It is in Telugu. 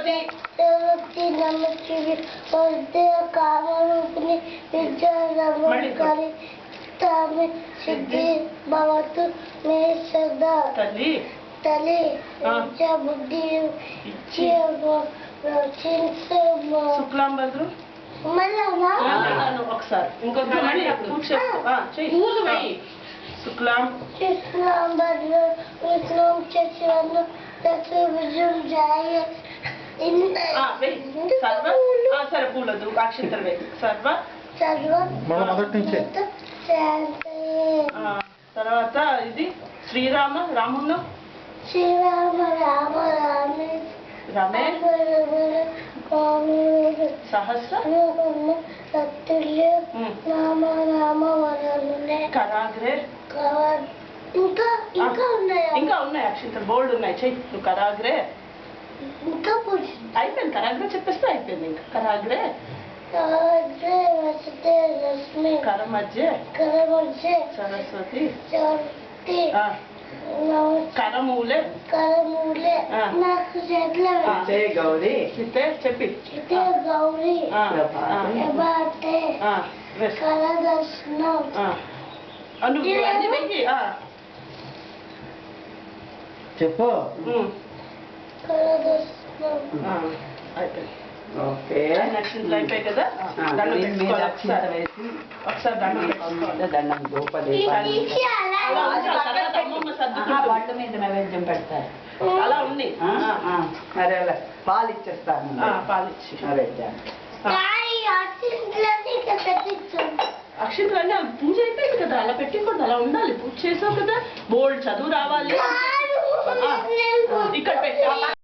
సరస్వతి నమస్కరి వస్తే కామరూపిణి విద్యారమణి తామి సిద్ధి భవతు మే సదా తల్లి విద్యా బుద్ధి శుక్లాం భద్రు ఒకసారి శుక్లాం భద్రు విష్ణుం చక్రవర్ణం చతుర్భుజం జాయ సరే పూలదు అక్షంతలు వేయి తర్వాత ఇది శ్రీరామ రాముడు శ్రీరామ రామ రామే రమే సహస్ర సత్తుల్య రామ రామ వరలునే కరాగ్రే ఇంకా ఉన్నాయి అక్షంతలు బోల్డ్ ఉన్నాయి చెయ్యి నువ్వు కరాగ్రే ఇంకా అయిపోయింది కరాగ్రే చెప్పేస్తే అయిపోయింది ఇంకా కరాగ్రే లక్ష్మి కరమధ్య సరస్వతి కరమూలే నాకు గౌరీ చెప్పి గౌరీ కరదర్శనం చెప్పు నక్షత్రాలు అయిపోయాయి కదా ఒకసారి దండం వాటి మీద నైవేద్యం పెడతారు అలా ఉంది మరి అలా పాలు ఇచ్చేస్తాను పాలు ఇచ్చి నైవేద్యాన్ని అక్షంతలన్నీ పూజ అయిపోయింది కదా అలా పెట్టకూడదు అలా ఉండాలి పూజ చేసావు కదా బోల్డ్ చదువు రావాలి ఇక్కడ పెట్టా